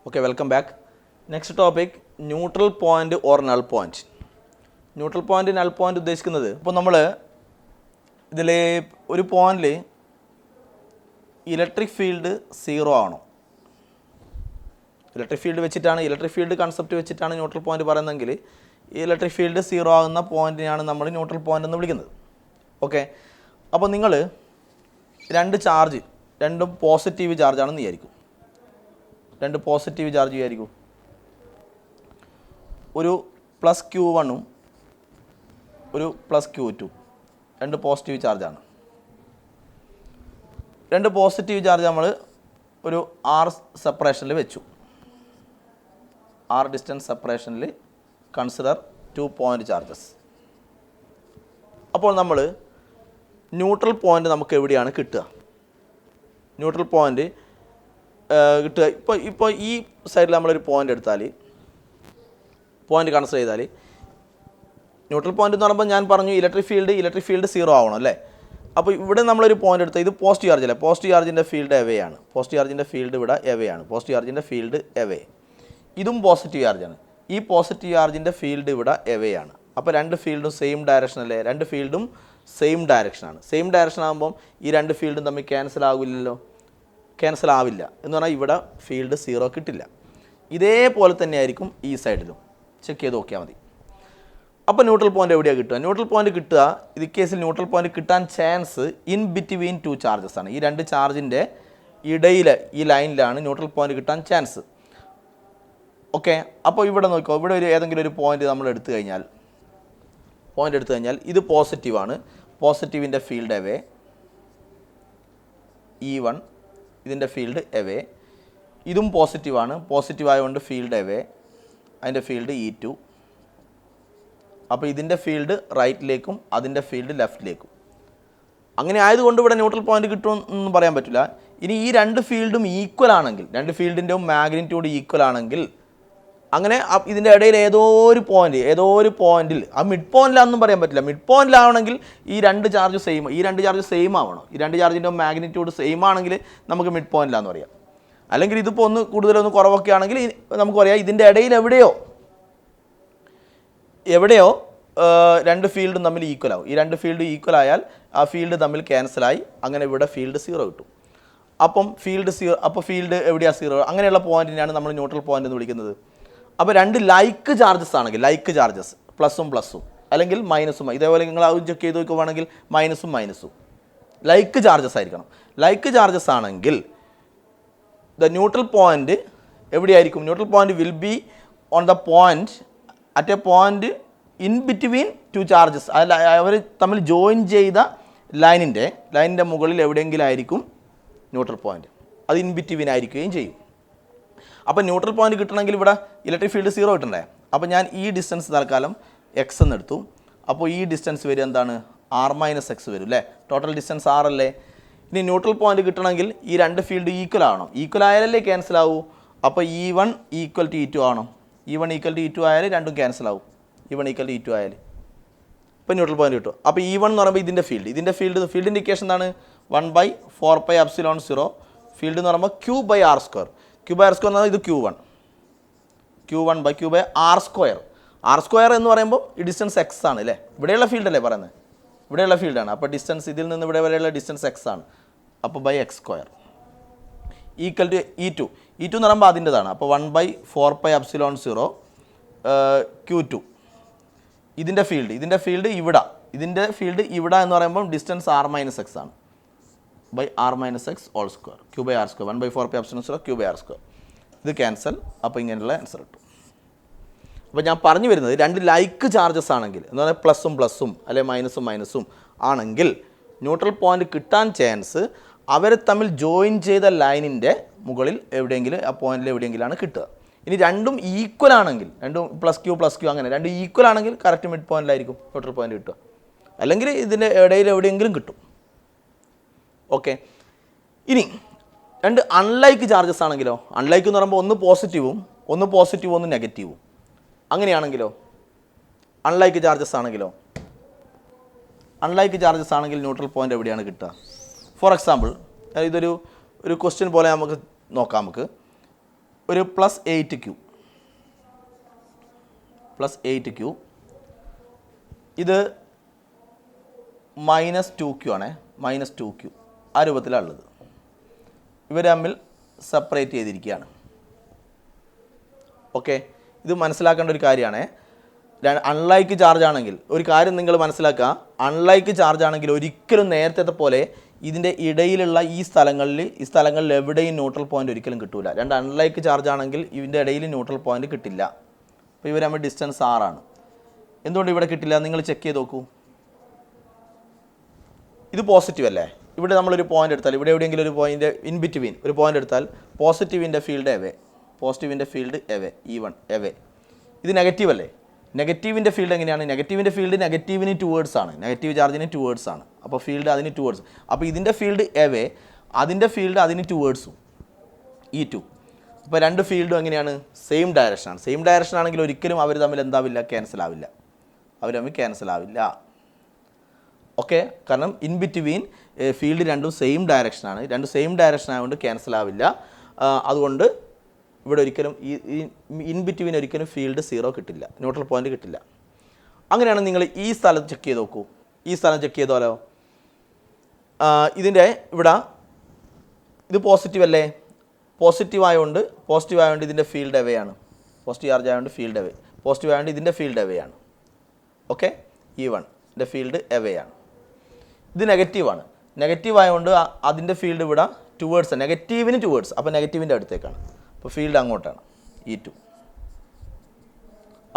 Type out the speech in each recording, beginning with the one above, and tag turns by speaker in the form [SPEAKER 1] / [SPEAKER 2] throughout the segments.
[SPEAKER 1] Okay, welcome back. Next topic, neutral point or null point. Neutral point, null point ഉദ്ദേശിക്കുന്നത് ഇപ്പോൾ നമ്മൾ ഇതിൽ ഒരു പോയിന്റിൽ ഇലക്ട്രിക് ഫീൽഡ് 0 ആണോ, ഇലക്ട്രിക് ഫീൽഡ് വെച്ചിട്ടാണ്, ഇലക്ട്രിക് ഫീൽഡ് കൺസെപ്റ്റ് വെച്ചിട്ടാണ് ന്യൂട്രൽ പോയിന്റ് പറയുന്നതെങ്കിൽ ഈ ഇലക്ട്രിക് ഫീൽഡ് 0 ആകുന്ന പോയിന്റിനെയാണ് നമ്മൾ ന്യൂട്രൽ പോയിന്റ് എന്ന് വിളിക്കുന്നത്. ഓക്കെ, അപ്പോൾ നിങ്ങൾ രണ്ട് ചാർജ്, രണ്ടും പോസിറ്റീവ് ചാർജാണെന്ന് വിചാരിക്കും, രണ്ട് പോസിറ്റീവ് ചാർജ് വിചാരിക്കും, ഒരു പ്ലസ് Q1ഉം ഒരു പ്ലസ് Q2, രണ്ട് പോസിറ്റീവ് ചാർജാണ്. രണ്ട് പോസിറ്റീവ് ചാർജ് നമ്മൾ ഒരു R സെപ്പറേഷനിൽ വെച്ചു, R ഡിസ്റ്റൻസ് സെപ്പറേഷനിൽ കൺസിഡർ 2 പോയിൻ്റ് ചാർജസ്. അപ്പോൾ നമ്മൾ ന്യൂട്രൽ പോയിൻ്റ് നമുക്ക് എവിടെയാണ് കിട്ടുക? ന്യൂട്രൽ പോയിൻ്റ് കിട്ടുക ഇപ്പോൾ ഈ സൈഡിൽ നമ്മളൊരു പോയിൻ്റ് എടുത്താൽ, പോയിൻ്റ് കൺസിഡർ ചെയ്താൽ, ന്യൂട്രൽ പോയിൻ്റ് എന്ന് പറയുമ്പോൾ ഞാൻ പറഞ്ഞു ഇലക്ട്രിക് ഫീൽഡ് 0 ആവണം അല്ലേ. അപ്പോൾ ഇവിടെ നമ്മളൊരു പോയിൻ്റ് എടുത്താൽ ഇത് പോസിറ്റീവ് ചാർജ് അല്ലേ, പോസിറ്റീവ് ചാർജിൻ്റെ ഫീൽഡ് എവേ ആണ്, പോസിറ്റീവ് ചാർജിൻ്റെ ഫീൽഡ് ഇവിടെ എവേ ആണ്, പോസിറ്റീവ് ചാർജിൻ്റെ ഫീൽഡ് എവേ. ഇതും പോസിറ്റീവ് ചാർജാണ്, ഈ പോസിറ്റീവ് ചാർജിൻ്റെ ഫീൽഡ് ഇവിടെ എവേ ആണ്. അപ്പോൾ രണ്ട് ഫീൽഡും സെയിം ഡയറക്ഷൻ അല്ലേ, രണ്ട് ഫീൽഡും സെയിം ഡയറക്ഷനാണ്. സെയിം ഡയറക്ഷൻ ആകുമ്പം ഈ രണ്ട് ഫീൽഡും തമ്മിൽ ക്യാൻസൽ ആവില്ലല്ലോ, ക്യാൻസൽ ആവില്ല എന്ന് പറഞ്ഞാൽ ഇവിടെ ഫീൽഡ് 0 കിട്ടില്ല. ഇതേപോലെ തന്നെ ആയിരിക്കും ഈ സൈഡിലും, ചെക്ക് ചെയ്ത് നോക്കിയാൽ മതി. അപ്പോൾ ന്യൂട്രൽ പോയിൻ്റ് എവിടെയാണ് കിട്ടുക? ന്യൂട്രൽ പോയിൻ്റ് കിട്ടുക, ഈ കേസിൽ ന്യൂട്രൽ പോയിൻ്റ് കിട്ടാൻ ചാൻസ് ഇൻ ബിറ്റ്വീൻ 2 ചാർജസ് ആണ്. ഈ രണ്ട് ചാർജിൻ്റെ ഇടയിൽ, ഈ ലൈനിലാണ് ന്യൂട്രൽ പോയിൻ്റ് കിട്ടാൻ ചാൻസ്. ഓക്കെ, അപ്പോൾ ഇവിടെ നോക്കിക്കോ, ഇവിടെ ഒരു ഏതെങ്കിലും ഒരു പോയിൻ്റ് നമ്മൾ എടുത്തു കഴിഞ്ഞാൽ, ഇത് പോസിറ്റീവാണ്, പോസിറ്റീവിൻ്റെ ഫീൽഡ് എവേ E1, ഇതിൻ്റെ ഫീൽഡ് എവേ. ഇതും പോസിറ്റീവാണ്, പോസിറ്റീവ് ആയതുകൊണ്ട് ഫീൽഡ് എവേ, അതിൻ്റെ ഫീൽഡ് E2. അപ്പോൾ ഇതിൻ്റെ ഫീൽഡ് റൈറ്റിലേക്കും അതിൻ്റെ ഫീൽഡ് ലെഫ്റ്റിലേക്കും. അങ്ങനെ ആയതുകൊണ്ട് ഇവിടെ ന്യൂട്രൽ പോയിൻ്റ് കിട്ടുമെന്നൊന്നും പറയാൻ പറ്റില്ല. ഇനി ഈ രണ്ട് ഫീൽഡും ഈക്വൽ ആണെങ്കിൽ, രണ്ട് ഫീൽഡിൻ്റെയും മാഗ്നിറ്റ്യൂഡ് ഈക്വൽ ആണെങ്കിൽ, അങ്ങനെ ഇതിൻ്റെ ഇടയിൽ ഏതോ ഒരു പോയിന്റിൽ, ആ മിഡ് പോയിന്റിലാണെന്നും പറയാൻ പറ്റില്ല, മിഡ് പോയിന്റിലാവണമെങ്കിൽ ഈ രണ്ട് ചാർജ് സെയിം ആവണം. ഈ രണ്ട് ചാർജിൻ്റെ മാഗ്നിറ്റ്യൂഡ് സെയിം ആണെങ്കിൽ നമുക്ക് മിഡ് പോയിന്റിലാന്ന് പറയാം. അല്ലെങ്കിൽ ഇതിപ്പോൾ ഒന്ന് കൂടുതലൊന്ന് കുറവൊക്കെ ആണെങ്കിൽ നമുക്ക് പറയാം ഇതിൻ്റെ ഇടയിൽ എവിടെയോ രണ്ട് ഫീൽഡും തമ്മിൽ ഈക്വൽ ആവും. ഈ രണ്ട് ഫീൽഡ് ഈക്വൽ ആയാൽ ആ ഫീൽഡ് തമ്മിൽ ക്യാൻസലായി, അങ്ങനെ ഇവിടെ ഫീൽഡ് 0 കിട്ടും. അപ്പം ഫീൽഡ് എവിടെയാണ് 0? അങ്ങനെയുള്ള പോയിന്റിനെയാണ് നമ്മൾ ന്യൂട്രൽ പോയിന്റ് എന്ന് വിളിക്കുന്നത്. അപ്പോൾ രണ്ട് ലൈക്ക് ചാർജസ് ആണെങ്കിൽ, ലൈക്ക് ചാർജസ് പ്ലസും അല്ലെങ്കിൽ മൈനസും, ഇതേപോലെ നിങ്ങൾ അത് ചെക്ക് ചെയ്ത് നോക്കുവാണെങ്കിൽ മൈനസും ലൈക്ക് ചാർജസ് ആയിരിക്കണം. ലൈക്ക് ചാർജസ് ആണെങ്കിൽ ദ ന്യൂട്രൽ പോയിന്റ് എവിടെയായിരിക്കും? Neutral point will be on the point at a point in between 2 charges. അവർ തമ്മിൽ ജോയിൻ ചെയ്ത ലൈനിൻ്റെ മുകളിൽ എവിടെയെങ്കിലും ആയിരിക്കും ന്യൂട്രൽ പോയിന്റ്, അത് ഇൻ ബിറ്റ്വീൻ ആയിരിക്കുകയും ചെയ്യും. അപ്പോൾ ന്യൂട്രൽ പോയിന്റ് കിട്ടണമെങ്കിൽ ഇവിടെ ഇലക്ട്രിക് ഫീൽഡ് 0 കിട്ടണ്ടേ. അപ്പോൾ ഞാൻ ഈ ഡിസ്റ്റൻസ് തൽക്കാലം x എന്ന് എടുത്തു. അപ്പോൾ ഈ ഡിസ്റ്റൻസ് വരും എന്താണ്? R - x വരും അല്ലേ, ടോട്ടൽ ഡിസ്റ്റൻസ് R അല്ലേ. ഇനി ന്യൂട്രൽ പോയിന്റ് കിട്ടണമെങ്കിൽ ഈ രണ്ട് ഫീൽഡ് ഈക്വൽ ആവണം, ഈക്വൽ ആയാലല്ലേ ക്യാൻസൽ ആവൂ. അപ്പോൾ E1 = E2 ആവണം, E1 = E2 ആയാൽ രണ്ടും ക്യാൻസൽ ആവും, E1 = E2 ആയാൽ ഇപ്പോൾ ന്യൂട്രൽ പോയിന്റ് കിട്ടും. അപ്പോൾ E1 എന്ന് പറയുമ്പോൾ ഇതിൻ്റെ ഫീൽഡിൻ്റെ ഇക്വേഷൻ എന്താണ്? 1/4πε0. ഫീൽഡ് എന്ന് പറയുമ്പോൾ Q/r². Q/r² എന്ന് പറഞ്ഞാൽ ഇത് Q1/Q/r². R² എന്ന് പറയുമ്പോൾ ഈ ഡിസ്റ്റൻസ് x ആണ് അല്ലേ, ഇവിടെയുള്ള ഫീൽഡ് അല്ലേ പറയുന്നത്, ഇവിടെയുള്ള ഫീൽഡാണ്. അപ്പോൾ ഡിസ്റ്റൻസ് ഇതിൽ നിന്ന് ഇവിടെ വരെയുള്ള ഡിസ്റ്റൻസ് x ആണ്. അപ്പോൾ x² = E2 എന്ന് പറയുമ്പോൾ അതിൻ്റെതാണ്. അപ്പോൾ 1/4πε0 Q2. ഇതിൻ്റെ ഫീൽഡ് ഇവിടെ എന്ന് പറയുമ്പോൾ ഡിസ്റ്റൻസ് R - x ആണ്, R - x (2) Q/r², 1/4πε0 Q/r². ഇത് ക്യാൻസൽ, അപ്പോൾ ഇങ്ങനെയുള്ള ആൻസർ കിട്ടും. അപ്പോൾ ഞാൻ പറഞ്ഞു വരുന്നത് രണ്ട് ലൈക്ക് ചാർജസ് ആണെങ്കിൽ, എന്ന് പറഞ്ഞാൽ പ്ലസും അല്ലെങ്കിൽ മൈനസും ആണെങ്കിൽ ന്യൂട്രൽ പോയിന്റ് കിട്ടാൻ ചാൻസ് അവരെ തമ്മിൽ ജോയിൻ ചെയ്ത ലൈനിൻ്റെ മുകളിൽ എവിടെയെങ്കിലും, ആ പോയിന്റിൽ എവിടെയെങ്കിലാണ് കിട്ടുക. ഇനി രണ്ടും ഈക്വൽ ആണെങ്കിൽ, രണ്ടും പ്ലസ് ക്യൂ അങ്ങനെ രണ്ടും ഈക്വൽ ആണെങ്കിൽ കറക്റ്റ് മിഡ് പോയിന്റിലായിരിക്കും ന്യൂട്രൽ പോയിന്റ് കിട്ടുക, അല്ലെങ്കിൽ ഇതിൻ്റെ ഇടയിൽ എവിടെയെങ്കിലും കിട്ടും. ഓക്കെ, ഇനി രണ്ട് അൺലൈക്ക് ചാർജസ് ആണെങ്കിലോ? അൺലൈക്ക് എന്ന് പറയുമ്പോൾ ഒന്ന് പോസിറ്റീവും ഒന്ന് നെഗറ്റീവും. അങ്ങനെയാണെങ്കിലോ? അൺലൈക്ക് ചാർജസ് ആണെങ്കിൽ ന്യൂട്രൽ പോയിന്റ് എവിടെയാണ് കിട്ടുക? ഫോർ എക്സാമ്പിൾ, ഇതൊരു ക്വസ്റ്റ്യൻ പോലെ നമുക്ക് നോക്കാം. ഒരു +8Q +8Q, ഇത് -2Q ആണ്, -2Q ആ രൂപത്തിലാണ് ഉള്ളത്. ഇവർ തമ്മിൽ സെപ്പറേറ്റ് ചെയ്തിരിക്കുകയാണ്. ഓക്കെ, ഇത് മനസ്സിലാക്കേണ്ട ഒരു കാര്യമാണ്. അൺലൈക്ക് ചാർജ് ആണെങ്കിൽ ഒരു കാര്യം നിങ്ങൾ മനസ്സിലാക്കുക, അൺലൈക്ക് ചാർജ് ആണെങ്കിൽ ഒരിക്കലും നേരത്തെ പോലെ ഇതിൻ്റെ ഇടയിലുള്ള ഈ സ്ഥലങ്ങളിൽ എവിടെയും ന്യൂട്രൽ പോയിൻ്റ് ഒരിക്കലും കിട്ടില്ല. രണ്ട് അൺലൈക്ക് ചാർജ് ആണെങ്കിൽ ഇതിൻ്റെ ഇടയിൽ ന്യൂട്രൽ പോയിൻ്റ് കിട്ടില്ല. അപ്പോൾ ഇവർ തമ്മിൽ ഡിസ്റ്റൻസ് 6 ആണ്. എന്തുകൊണ്ട് ഇവിടെ കിട്ടില്ല? നിങ്ങൾ ചെക്ക് ചെയ്ത് നോക്കൂ. ഇത് പോസിറ്റീവ് അല്ലേ? ഇവിടെ നമ്മളൊരു പോയിൻ്റ് എടുത്താൽ, ഇവിടെ എവിടെയെങ്കിലും ഒരു പോയിൻ്റ് ഇൻ ബിറ്റ്വീൻ ഒരു പോയിൻ്റ് എടുത്താൽ പോസിറ്റീവിൻ്റെ ഫീൽഡ് എവേ, പോസിറ്റീവിൻ്റെ ഫീൽഡ് എവേ, E1 എവേ. ഇത് നെഗറ്റീവ് അല്ലേ? നെഗറ്റീവിൻ്റെ ഫീൽഡ് എങ്ങനെയാണ്? നെഗറ്റീവിൻ്റെ ഫീൽഡ് നെഗറ്റീവിന് ടുവേർഡ്സ് ആണ്, നെഗറ്റീവ് ചാർജിന് ടുവേർഡ്സ് ആണ്. അപ്പോൾ ഫീൽഡ് അതിന് ടുവേർഡ്സ്. അപ്പോൾ ഇതിൻ്റെ ഫീൽഡ് എവേ, അതിൻ്റെ ഫീൽഡ് അതിന് ടുവേർഡ്സും, E2. അപ്പോൾ രണ്ട് ഫീൽഡും എങ്ങനെയാണ്? സെയിം ഡയറക്ഷനാണ്. സെയിം ഡയറക്ഷൻ ആണെങ്കിൽ ഒരിക്കലും അവർ തമ്മിൽ എന്താവില്ല? ക്യാൻസൽ ആവില്ല. അവർ തമ്മിൽ ക്യാൻസൽ ആവില്ല. ഓക്കെ, കാരണം ഇൻ ബിറ്റ്വീൻ ഫീൽഡ് രണ്ടും സെയിം ഡയറക്ഷനാണ്. രണ്ടും സെയിം ഡയറക്ഷൻ ആയതുകൊണ്ട് ക്യാൻസൽ ആവില്ല. അതുകൊണ്ട് ഇവിടെ ഒരിക്കലും ഈ ഇൻ ബിറ്റ്വീൻ ഒരിക്കലും ഫീൽഡ് 0 കിട്ടില്ല, ന്യൂട്രൽ പോയിൻ്റ് കിട്ടില്ല. അങ്ങനെയാണ് നിങ്ങൾ ഈ സ്ഥലം ചെക്ക് ചെയ്ത് നോക്കൂ. ഈ സ്ഥലം ചെക്ക് ചെയ്തോലോ. ഇതിൻ്റെ ഇവിടെ ഇത് പോസിറ്റീവ് അല്ലേ? പോസിറ്റീവ് ആയതുകൊണ്ട് ഇതിൻ്റെ ഫീൽഡ് എവേ ആണ്. പോസിറ്റീവ് ചാർജ് ആയതുകൊണ്ട് ഫീൽഡ് എവേ, പോസിറ്റീവ് ആയതുകൊണ്ട് ഇതിൻ്റെ ഫീൽഡ് എവേ ആണ്. ഓക്കെ, E1 ൻ്റെ ഫീൽഡ് എവേ ആണ്. ഇത് നെഗറ്റീവാണ്. നെഗറ്റീവ് ആയതുകൊണ്ട് അതിൻ്റെ ഫീൽഡ് ഇവിടെ ടുവേർഡ്സ്, നെഗറ്റീവിന് ടുവേർഡ്സ്, അപ്പോൾ നെഗറ്റീവിൻ്റെ അടുത്തേക്കാണ്. അപ്പോൾ ഫീൽഡ് അങ്ങോട്ടാണ്, E2.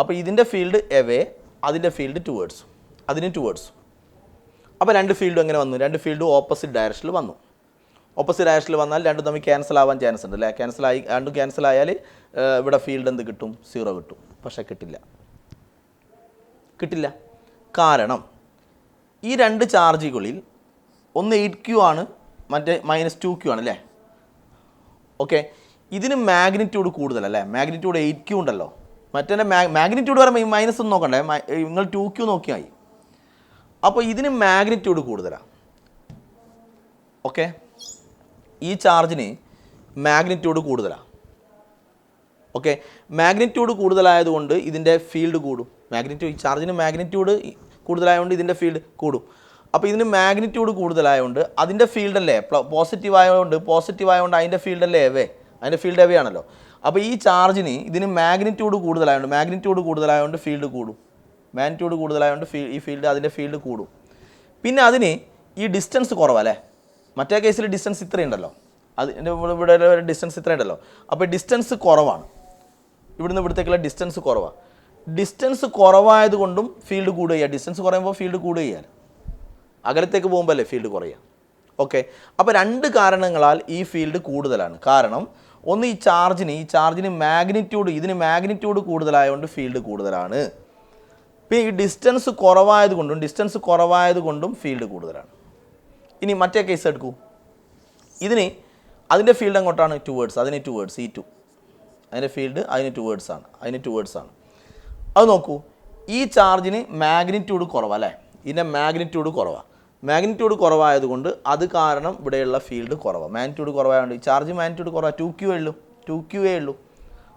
[SPEAKER 1] അപ്പോൾ ഇതിൻ്റെ ഫീൽഡ് എവേ, അതിൻ്റെ ഫീൽഡ് ടുവേർഡ്സും, അതിന് ടുവേർഡ്സും. അപ്പോൾ രണ്ട് ഫീൽഡും എങ്ങനെ വന്നു? രണ്ട് ഫീൽഡും ഓപ്പോസിറ്റ് ഡയറക്ഷനിൽ വന്നു. ഓപ്പോസിറ്റ് ഡയറക്ഷനിൽ വന്നാൽ രണ്ടും തമ്മിൽ ക്യാൻസൽ ആവാൻ ചാൻസ് ഉണ്ട് അല്ലേ? രണ്ടും ക്യാൻസൽ ആയാൽ ഇവിടെ ഫീൽഡ് എന്ത് കിട്ടും? 0 കിട്ടും. പക്ഷേ കിട്ടില്ല. കാരണം ഈ രണ്ട് ചാർജുകളിൽ ഒന്ന് 8Q ആണ്, മറ്റേ -2Q ആണ് അല്ലേ? ഓക്കെ, ഇതിന് മാഗ്നിറ്റ്യൂഡ് കൂടുതലല്ലേ? മാഗ്നിറ്റ്യൂഡ് 8Q ഉണ്ടല്ലോ. മറ്റേ മാഗ്നിറ്റ്യൂഡ് പറയുമ്പോൾ മൈനസ് ഒന്നും നോക്കണ്ടേ, നിങ്ങൾ 2Q നോക്കിയാൽ മതി. അപ്പോൾ ഇതിന് മാഗ്നിറ്റ്യൂഡ് കൂടുതലാണ്. ഓക്കെ, ഈ ചാർജിന് മാഗ്നിറ്റ്യൂഡ് കൂടുതലാണ്. ഓക്കെ, മാഗ്നിറ്റ്യൂഡ് കൂടുതലായതുകൊണ്ട് ഇതിൻ്റെ ഫീൽഡ് കൂടും. ഈ ചാർജിന് മാഗ്നിറ്റ്യൂഡ് കൂടുതലായതുകൊണ്ട് ഇതിൻ്റെ ഫീൽഡ് കൂടും. അപ്പോൾ ഇതിന് മാഗ്നിറ്റ്യൂഡ് കൂടുതലായതുകൊണ്ട് അതിൻ്റെ ഫീൽഡല്ലേ പോസിറ്റീവ് ആയതുകൊണ്ട് അതിൻ്റെ ഫീൽഡല്ലേ എവേ, അതിൻ്റെ ഫീൽഡ് എവേ ആണല്ലോ. അപ്പോൾ ഈ ചാർജിന് ഇതിന് മാഗ്നിറ്റ്യൂഡ് കൂടുതലായതുകൊണ്ട് ഫീൽഡ് കൂടും. മാഗ്നിറ്റ്യൂഡ് കൂടുതലായതുകൊണ്ട് ഈ ഫീൽഡ് അതിൻ്റെ ഫീൽഡ് കൂടും. പിന്നെ അതിന് ഈ ഡിസ്റ്റൻസ് കുറവല്ലേ? മറ്റേ കേസിൽ ഡിസ്റ്റൻസ് ഇത്രയുണ്ടല്ലോ, ഇവിടെ ഡിസ്റ്റൻസ് ഇത്രയുണ്ടല്ലോ. അപ്പോൾ ഡിസ്റ്റൻസ് കുറവാണ്, ഇവിടുന്ന് ഇവിടത്തേക്കുള്ള ഡിസ്റ്റൻസ് കുറവാണ്. ഡിസ്റ്റൻസ് കുറവായതുകൊണ്ടും ഫീൽഡ് കൂടുക. ഡിസ്റ്റൻസ് കുറയുമ്പോൾ ഫീൽഡ് കൂടുകയാൽ അകലത്തേക്ക് പോകുമ്പോൾ അല്ലേ ഫീൽഡ് കുറയുക. ഓക്കെ, അപ്പോൾ രണ്ട് കാരണങ്ങളാൽ ഈ ഫീൽഡ് കൂടുതലാണ്. കാരണം ഒന്ന്, ഈ ചാർജിന് ഇതിന് മാഗ്നിറ്റ്യൂഡ് കൂടുതലായതുകൊണ്ട് ഫീൽഡ് കൂടുതലാണ്. പിന്നെ ഈ ഡിസ്റ്റൻസ് കുറവായതുകൊണ്ടും ഫീൽഡ് കൂടുതലാണ്. ഇനി മറ്റേ കേസ് എടുക്കൂ. അതിൻ്റെ ഫീൽഡ് അങ്ങോട്ടാണ് ടുവേർഡ്സ്, E2. അതിൻ്റെ ഫീൽഡ് അതിന് ടുവേർഡ്സ് ആണ്. അത് നോക്കൂ, ഈ ചാർജിന് മാഗ്നിറ്റ്യൂഡ് കുറവാണ് അല്ലേ? ഇതിൻ്റെ മാഗ്നിറ്റ്യൂഡ് കുറവായതുകൊണ്ട് അത് കാരണം ഇവിടെയുള്ള ഫീൽഡ് കുറവാണ്. മാഗ്നിറ്റ്യൂഡ് കുറവായതുകൊണ്ട് ഈ ചാർജ് മാഗ്നിറ്റ്യൂഡ് കുറവാണ്, 2Q ഉള്ളൂ.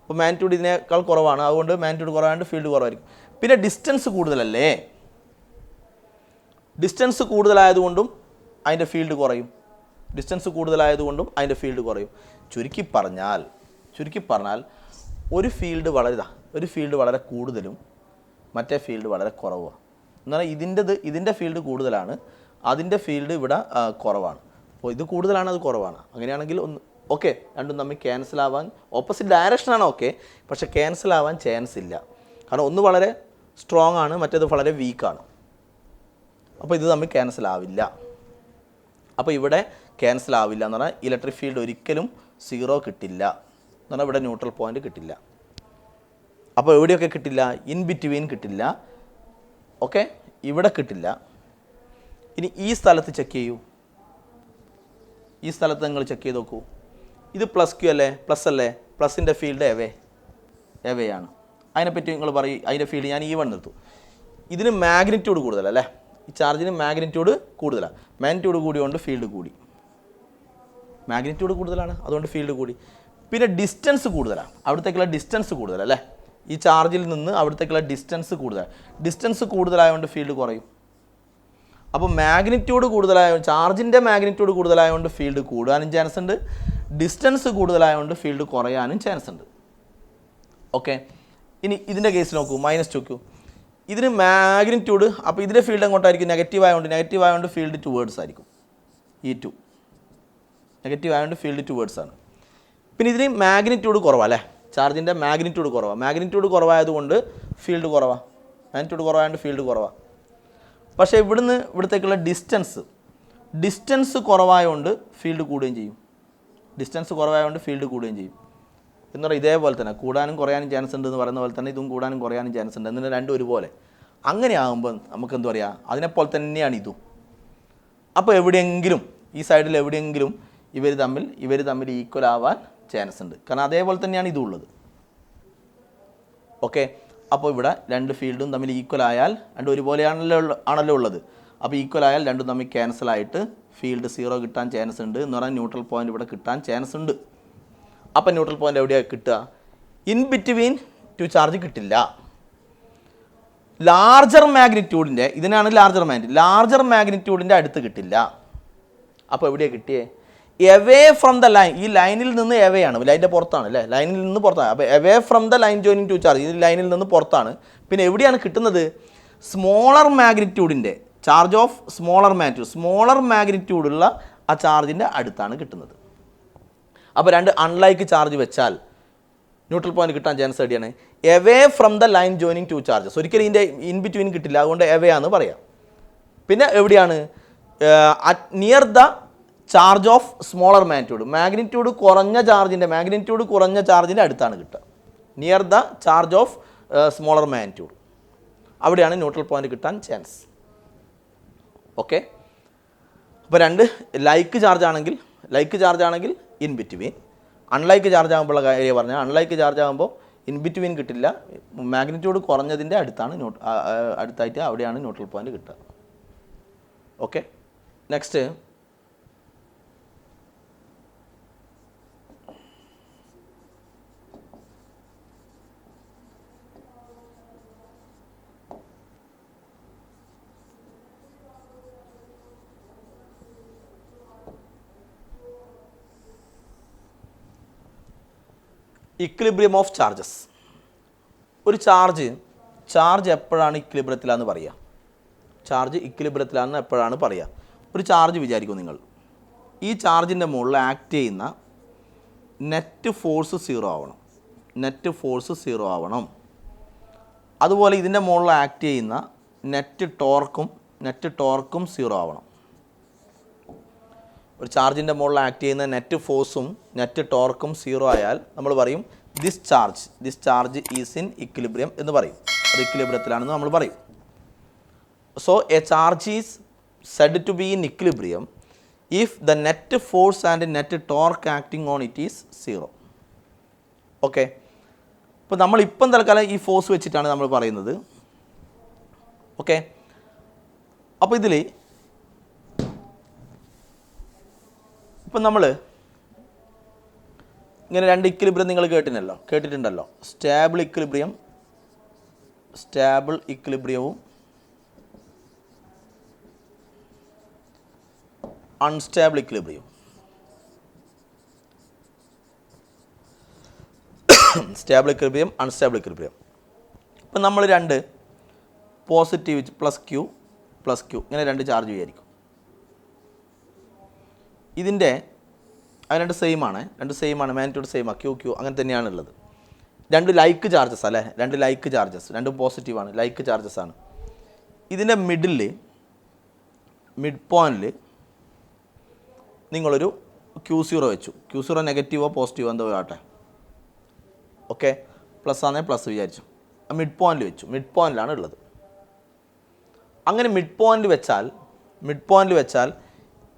[SPEAKER 1] അപ്പോൾ മാഗ്നിറ്റ്യൂഡ് ഇതിനേക്കാൾ കുറവാണ്, അതുകൊണ്ട് മാഗ്നിറ്റ്യൂഡ് കുറവായതുകൊണ്ട് ഫീൽഡ് കുറവായിരിക്കും. പിന്നെ ഡിസ്റ്റൻസ് കൂടുതലല്ലേ? ഡിസ്റ്റൻസ് കൂടുതലായതുകൊണ്ടും അതിൻ്റെ ഫീൽഡ് കുറയും. ചുരുക്കി പറഞ്ഞാൽ ഒരു ഫീൽഡ് വളരെ കൂടുതലും മറ്റേ ഫീൽഡ് വളരെ കുറവാണ്. എന്നാൽ ഇതിൻ്റെ ഫീൽഡ് കൂടുതലാണ്, അതിൻ്റെ ഫീൽഡ് ഇവിടെ കുറവാണ്. അപ്പോൾ ഇത് കൂടുതലാണ്, അത് കുറവാണ്. അങ്ങനെയാണെങ്കിൽ ഓക്കെ, രണ്ടും തമ്മിൽ ക്യാൻസൽ ആവാൻ ഓപ്പോസിറ്റ് ഡയറക്ഷനാണ് ഓക്കെ, പക്ഷേ ക്യാൻസൽ ആവാൻ ചാൻസ് ഇല്ല. കാരണം ഒന്ന് വളരെ സ്ട്രോങ് ആണ്, മറ്റേത് വളരെ വീക്കാണ്. അപ്പോൾ ഇത് തമ്മിൽ ക്യാൻസൽ ആവില്ല. അപ്പോൾ ഇവിടെ ക്യാൻസൽ ആവില്ല എന്ന് പറഞ്ഞാൽ ഇലക്ട്രിക് ഫീൽഡ് ഒരിക്കലും 0 കിട്ടില്ല എന്ന് പറഞ്ഞാൽ ഇവിടെ ന്യൂട്രൽ പോയിൻ്റ് കിട്ടില്ല. അപ്പോൾ എവിടെയൊക്കെ കിട്ടില്ല? ഇൻ ബിറ്റ്വീൻ കിട്ടില്ല. ഓക്കെ, ഇവിടെ കിട്ടില്ല. ഇനി ഈ സ്ഥലത്ത് ചെക്ക് ചെയ്യൂ. ഈ സ്ഥലത്ത് നിങ്ങൾ ചെക്ക് ചെയ്ത് നോക്കൂ. ഇത് +Q അല്ലേ? പ്ലസിൻ്റെ ഫീൽഡ് എവേ ആണ്. അതിനെപ്പറ്റി നിങ്ങൾ പറയും, അതിൻ്റെ ഫീൽഡ് ഞാൻ E1 നിർത്തും. ഇതിന് മാഗ്നിറ്റ്യൂഡ് കൂടുതലല്ലേ? ഈ ചാർജിന് മാഗ്നിറ്റ്യൂഡ് കൂടുതലാണ്. മാഗ്നിറ്റ്യൂഡ് കൂടിയതുകൊണ്ട് ഫീൽഡ് കൂടി. മാഗ്നിറ്റ്യൂഡ് കൂടുതലാണ്, അതുകൊണ്ട് ഫീൽഡ് കൂടി. പിന്നെ ഡിസ്റ്റൻസ് കൂടുതലാണ്, അവിടത്തേക്കുള്ള ഡിസ്റ്റൻസ് കൂടുതലല്ലേ, ഈ ചാർജിൽ നിന്ന് അവിടത്തേക്കുള്ള ഡിസ്റ്റൻസ് കൂടുതലാണ്. ഡിസ്റ്റൻസ് കൂടുതലായതുകൊണ്ട് ഫീൽഡ് കുറയും. അപ്പോൾ മാഗ്നിറ്റ്യൂഡ് ചാർജിൻ്റെ മാഗ്നിറ്റ്യൂഡ് കൂടുതലായതുകൊണ്ട് ഫീൽഡ് കൂടാനും ചാൻസ് ഉണ്ട്, ഡിസ്റ്റൻസ് കൂടുതലായതുകൊണ്ട് ഫീൽഡ് കുറയാനും ചാൻസ് ഉണ്ട്. ഓക്കെ, ഇനി ഇതിൻ്റെ കേസ് നോക്കൂ, -2q. ഇതിന് മാഗ്നിറ്റ്യൂഡ്, അപ്പോൾ ഇതിൻ്റെ ഫീൽഡ് എങ്ങോട്ടായിരിക്കും? നെഗറ്റീവ് ആയതുകൊണ്ട് ഫീൽഡ് ടുവേർഡ്സ് ആയിരിക്കും. E2 നെഗറ്റീവ് ആയതുകൊണ്ട് ഫീൽഡ് ടുവേർഡ്സ് ആണ്. പിന്നെ ഇതിന് മാഗ്നിറ്റ്യൂഡ് കുറവാണ് അല്ലേ, ചാർജിൻ്റെ മാഗ്നിറ്റ്യൂഡ് കുറവാണ്. മാഗ്നിറ്റ്യൂഡ് കുറവായതുകൊണ്ട് ഫീൽഡ് കുറവാണ്. മാഗ്നിറ്റ്യൂഡ് കുറവായതുകൊണ്ട് ഫീൽഡ് കുറവാണ്. പക്ഷേ ഇവിടത്തേക്കുള്ള ഡിസ്റ്റൻസ് കുറവായതുകൊണ്ട് ഫീൽഡ് കൂടുകയും ചെയ്യും. എന്ന് പറഞ്ഞാൽ ഇതേപോലെ തന്നെ കൂടാനും കുറയാനും ചാൻസ് ഉണ്ട് എന്ന് പറയുന്ന പോലെ തന്നെ ഇതും കൂടാനും കുറയാനും ചാൻസ് ഉണ്ട്. എന്നിട്ട് രണ്ടും ഒരുപോലെ. അങ്ങനെ ആകുമ്പോൾ നമുക്ക് എന്താ പറയുക, അതിനെപ്പോലെ തന്നെയാണ് ഇതും. അപ്പോൾ എവിടെയെങ്കിലും ഈ സൈഡിൽ എവിടെയെങ്കിലും ഇവർ തമ്മിൽ ഈക്വൽ ആവാൻ ചാൻസ് ഉണ്ട്, കാരണം അതേപോലെ തന്നെയാണ് ഇതും ഉള്ളത്. ഓക്കെ, അപ്പോൾ ഇവിടെ രണ്ട് ഫീൽഡും തമ്മിൽ ഈക്വൽ ആയാൽ രണ്ടും ഒരുപോലെയാണല്ലോ ഉള്ളത്. അപ്പോൾ ഈക്വൽ ആയാൽ രണ്ടും തമ്മിൽ ക്യാൻസൽ ആയിട്ട് ഫീൽഡ് 0 കിട്ടാൻ ചാൻസ് ഉണ്ട് എന്ന് പറഞ്ഞാൽ ന്യൂട്രൽ പോയിൻ്റ് ഇവിടെ കിട്ടാൻ ചാൻസ് ഉണ്ട്. അപ്പം ന്യൂട്രൽ പോയിൻ്റ് എവിടെയാണ് കിട്ടുക? ഇൻ ബിറ്റ്വീൻ ടു ചാർജ് കിട്ടില്ല. ലാർജർ മാഗ്നിറ്റ്യൂഡിൻ്റെ, ഇതിനാണ് ലാർജർ മാഗ്നിറ്റ്യൂഡിൻ്റെ അടുത്ത് കിട്ടില്ല. അപ്പോൾ എവിടെയാണ് കിട്ടിയേ? എവേ ഫ്രം ദ ലൈൻ, ഈ ലൈനിൽ നിന്ന് എവേ ആണ്, ലൈനിൻ്റെ പുറത്താണ് അല്ലേ, ലൈനിൽ നിന്ന് പുറത്താണ്. അപ്പോൾ away from the line joining two charge, ഈ ലൈനിൽ നിന്ന് പുറത്താണ്. പിന്നെ എവിടെയാണ് കിട്ടുന്നത്? സ്മോളർ മാഗ്നിറ്റ്യൂഡിൻ്റെ ചാർജ് ഓഫ് സ്മോളർ മാഗ്നിറ്റ്യൂഡുള്ള ആ ചാർജിൻ്റെ അടുത്താണ് കിട്ടുന്നത്. അപ്പോൾ രണ്ട് അൺലൈക്ക് ചാർജ് വെച്ചാൽ ന്യൂട്രൽ പോയിന്റ് കിട്ടാൻ ചാൻസ് എവിടെയാണ്? Away from the line joining two charges. ഒരിക്കലും ഇതിൻ്റെ ഇൻ ബിറ്റ്വീൻ കിട്ടില്ല, അതുകൊണ്ട് എവേ ആണെന്ന് പറയാം. പിന്നെ എവിടെയാണ്? Near the charge of smaller magnitude കുറഞ്ഞ ചാർജിൻ്റെ അടുത്താണ് കിട്ടുക. Near the charge of smaller magnitude, അവിടെയാണ് ന്യൂട്രൽ പോയിന്റ് കിട്ടാൻ ചാൻസ്. ഓക്കെ, അപ്പോൾ രണ്ട് ലൈക്ക് ചാർജ് ആണെങ്കിൽ ഇൻ ബിറ്റ്വീൻ, അൺലൈക്ക് ചാർജ് ആകുമ്പോഴുള്ള കാര്യം പറഞ്ഞാൽ അൺലൈക്ക് ചാർജ് ആകുമ്പോൾ ഇൻ ബിറ്റ്വീൻ കിട്ടില്ല, മാഗ്നിറ്റ്യൂഡ് കുറഞ്ഞതിൻ്റെ അടുത്തായിട്ട് അവിടെയാണ് ന്യൂട്രൽ പോയിന്റ് കിട്ടുക. Okay, next equilibrium of charges. ഒരു ചാർജ് എപ്പോഴാണ് ഇക്വിലിബ്രിയത്തിലാണെന്ന് പറയുക? എപ്പോഴാണ് പറയുക? ഒരു ചാർജ് വിചാരിക്കും നിങ്ങൾ, ഈ ചാർജിൻ്റെ മുകളിൽ ആക്ട് ചെയ്യുന്ന നെറ്റ് ഫോഴ്സ് 0 ആവണം. അതുപോലെ ഇതിൻ്റെ മുകളിൽ ആക്ട് ചെയ്യുന്ന നെറ്റ് ടോർക്കും 0 ആവണം. ഒരു ചാർജിൻ്റെ മുകളിൽ ആക്ട് ചെയ്യുന്ന നെറ്റ് ഫോഴ്സും നെറ്റ് ടോർക്കും 0 ആയാൽ നമ്മൾ പറയും this charge is in equilibrium എന്ന് പറയും. അത് ഇക്വിലിബ്രിയത്തിലാണെന്ന് നമ്മൾ പറയും. So a charge is said to be in equilibrium if the net force and net torque acting on it is 0. Okay, ഇപ്പോൾ നമ്മളിപ്പം തൽക്കാലം ഈ ഫോഴ്സ് വെച്ചിട്ടാണ് നമ്മൾ പറയുന്നത്. ഓക്കെ, അപ്പോൾ ഇതിൽ ഇപ്പം നമ്മൾ ഇങ്ങനെ രണ്ട് ഇക്വിലിബ്രിയം നിങ്ങൾ കേട്ടിട്ടുണ്ടല്ലോ, സ്റ്റാബിൾ ഇക്വിലിബ്രിയവും unstable equilibrium. Stable equilibrium, unstable equilibrium. ഇപ്പം നമ്മൾ രണ്ട് പോസിറ്റീവ് പ്ലസ് ക്യൂ ഇങ്ങനെ രണ്ട് ചാർജ് വിചാരിക്കും. ഇതിൻ്റെ അത് രണ്ട് സെയിം ആണ്, മാഗ്നിറ്റ്യൂഡ് സെയിമാണ്, ക്യൂ അങ്ങനെ തന്നെയാണുള്ളത്. രണ്ട് ലൈക്ക് ചാർജസ് അല്ലേ, രണ്ടും പോസിറ്റീവാണ്, ലൈക്ക് ചാർജസ് ആണ്. ഇതിൻ്റെ മിഡ് പോയിന്റിൽ നിങ്ങളൊരു Q0 വെച്ചു. Q0 നെഗറ്റീവോ പോസിറ്റീവോ എന്തോ ആട്ടെ. ഓക്കെ, പ്ലസ് ആണെങ്കിൽ പ്ലസ് വിചാരിച്ചു. മിഡ് പോയിന്റിലാണ് ഉള്ളത്. അങ്ങനെ മിഡ് പോയിന്റ് വെച്ചാൽ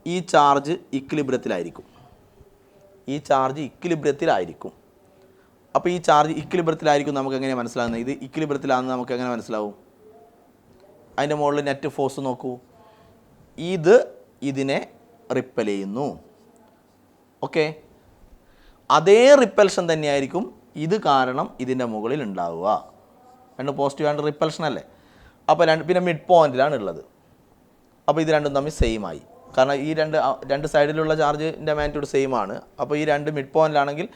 [SPEAKER 1] ഈ ചാർജ് ഇക്വിലിബ്രിയത്തിലായിരിക്കും. അപ്പോൾ ഈ ചാർജ് ഇക്വിലിബ്രിയത്തിലായിരിക്കും. നമുക്ക് എങ്ങനെ മനസ്സിലാകുന്നത്? ഇത് ഇക്വിലിബ്രിയത്തിലാണെന്ന് നമുക്ക് എങ്ങനെ മനസ്സിലാവും? അതിൻ്റെ മുകളിൽ നെറ്റ് ഫോഴ്സ് നോക്കൂ, ഇതിനെ റിപ്പൽ ചെയ്യുന്നു. ഓക്കെ, അതേ റിപ്പൽഷൻ തന്നെയായിരിക്കും ഇത് കാരണം ഇതിൻ്റെ മുകളിൽ ഉണ്ടാവുക. രണ്ട് പോസിറ്റീവ് ആൻഡ് റിപ്പൽഷൻ അല്ലേ. അപ്പോൾ പിന്നെ മിഡ് പോയിന്റിലാണ് ഉള്ളത്. അപ്പോൾ ഇത് രണ്ടും തമ്മിൽ സെയിം ആയി. കാരണം ഈ രണ്ട് സൈഡിലുള്ള ചാർജിൻ്റെ മാഗ്നിറ്റ്യൂഡ് സെയിം ആണ്. അപ്പോൾ ഈ രണ്ട് മിഡ് പോയിന്റിലാണെങ്കിൽ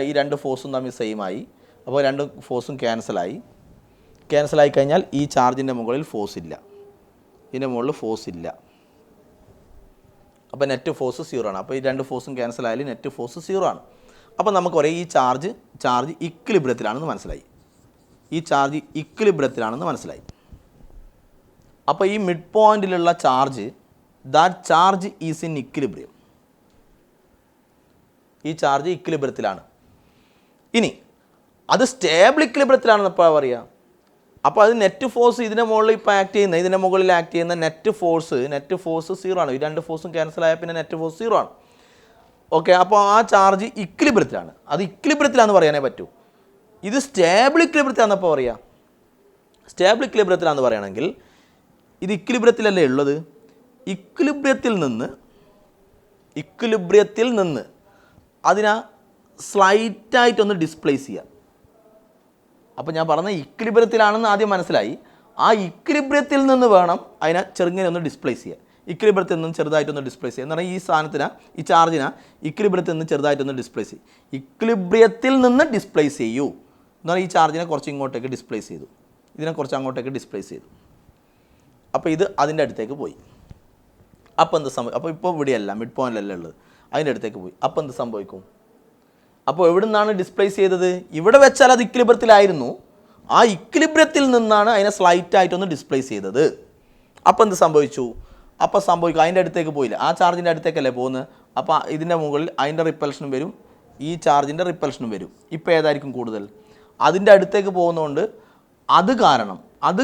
[SPEAKER 1] ഈ രണ്ട് ഫോഴ്സും തമ്മിൽ സെയിം ആയി. അപ്പോൾ രണ്ട് ഫോഴ്സും ക്യാൻസലായി കഴിഞ്ഞാൽ ഈ ചാർജിൻ്റെ മുകളിൽ ഫോഴ്സ് ഇല്ല, ഇതിൻ്റെ മുകളിൽ ഫോഴ്സ് ഇല്ല. അപ്പോൾ നെറ്റ് ഫോഴ്സ് 0 ആണ്. അപ്പോൾ ഈ രണ്ട് ഫോഴ്സും ക്യാൻസൽ ആയാലും നെറ്റ് ഫോഴ്സ് 0 ആണ്. അപ്പോൾ നമുക്ക് പറയാം ഈ ചാർജ് ഇക്വിലിബ്രിയത്തിലാണെന്ന് മനസ്സിലായി. ഈ ചാർജ് ഇക്വിലിബ്രിയത്തിലാണെന്ന് മനസ്സിലായി. അപ്പോൾ ഈ മിഡ് പോയിന്റിലുള്ള charge, that charge is in equilibrium. ഈ ചാർജ് ഇക്വിലിബ്രിയത്തിലാണ്. ഇനി അത് സ്റ്റേബിൾ ഇക്വിലിബ്രിയത്തിലാണെന്ന് എപ്പോഴാണ് പറയുക? അപ്പോൾ അത് നെറ്റ് ഫോഴ്സ് ഇതിൻ്റെ മുകളിൽ ഇപ്പോൾ ഇതിൻ്റെ മുകളിൽ ആക്ട് ചെയ്യുന്ന നെറ്റ് ഫോഴ്സ് 0 ആണ്. ഈ രണ്ട് ഫോഴ്സും ക്യാൻസൽ ആയാൽ പിന്നെ നെറ്റ് ഫോഴ്സ് 0 ആണ്. ഓക്കെ, അപ്പോൾ ആ ചാർജ് ഇക്വിലിബ്രിയത്തിലാണ്. അത് ഇക്വിലിബ്രിയത്തിലാണെന്ന് പറയാനേ പറ്റൂ. ഇത് സ്റ്റേബിൾ ഇക്വിലിബ്രിയത്തിലാണെന്നപ്പോൾ പറയുക. സ്റ്റേബിൾ ഇക്വിലിബ്രിയത്തിലാണെന്ന് പറയുകയാണെങ്കിൽ ഇത് ഇക്വിലിബ്രിയത്തിലല്ലേ ഉള്ളത്. ഇക്വിലിബ്രിയത്തിൽ നിന്ന് അതിനെ സ്ലൈറ്റായിട്ടൊന്ന് ഡിസ്പ്ലേസ് ചെയ്യുക. അപ്പോൾ ഞാൻ പറഞ്ഞ ഇക്വിലിബ്രിയത്തിലാണെന്ന് ആദ്യം മനസ്സിലായി. ആ ഇക്വിലിബ്രിയത്തിൽ നിന്ന് വേണം അതിനെ ചെറുങ്ങനെ ഒന്ന് ഡിസ്പ്ലേസ് ചെയ്യുക. ഇക്വിലിബ്രിയത്തിൽ നിന്ന് ചെറുതായിട്ടൊന്ന് ഡിസ്പ്ലേസ് ചെയ്യുക എന്ന് പറഞ്ഞാൽ ഈ ചാർജിനെ ഇക്വിലിബ്രിയത്തിൽ നിന്ന് ചെറുതായിട്ടൊന്ന് ഡിസ്പ്ലേസ് ചെയ്യും. ഇക്വിലിബ്രിയത്തിൽ നിന്ന് ഡിസ്പ്ലേസ് ചെയ്യൂ എന്ന് പറഞ്ഞാൽ ഈ ചാർജിനെ കുറച്ച് ഇങ്ങോട്ടേക്ക് ഡിസ്പ്ലേസ് ചെയ്തു, ഇതിനെ കുറച്ച് അങ്ങോട്ടേക്ക് ഡിസ്പ്ലേസ് ചെയ്തു. അപ്പോൾ ഇത് അതിൻ്റെ അടുത്തേക്ക് പോയി. അപ്പോൾ എന്ത് സംഭവിക്കും? അപ്പോൾ ഇപ്പോൾ ഇവിടെയല്ല, മിഡ് പോയിന്റിലല്ല ഉള്ളത്, അതിൻ്റെ അടുത്തേക്ക് പോയി. അപ്പോൾ എന്ത് സംഭവിക്കും? അപ്പോൾ എവിടെ നിന്നാണ് ഡിസ്പ്ലേസ് ചെയ്തത്? ഇവിടെ വെച്ചാൽ അത് ഇക്വിലിബ്രിയത്തിലായിരുന്നു. ആ ഇക്വിലിബ്രിയത്തിൽ നിന്നാണ് അതിനെ സ്ലൈറ്റായിട്ടൊന്ന് ഡിസ്പ്ലേസ് ചെയ്തത്. അപ്പോൾ എന്ത് സംഭവിച്ചു? അപ്പോൾ സംഭവിക്കും അതിൻ്റെ അടുത്തേക്ക് പോയില്ല, ആ ചാർജിൻ്റെ അടുത്തേക്കല്ലേ പോകുന്നത്. അപ്പോൾ ഇതിൻ്റെ മുകളിൽ അതിൻ്റെ റിപ്പൽഷനും വരും, ഈ ചാർജിൻ്റെ റിപ്പൽഷനും വരും. ഇപ്പോൾ ഏതായിരിക്കും കൂടുതൽ? അതിൻ്റെ അടുത്തേക്ക് പോകുന്നതുകൊണ്ട് അത്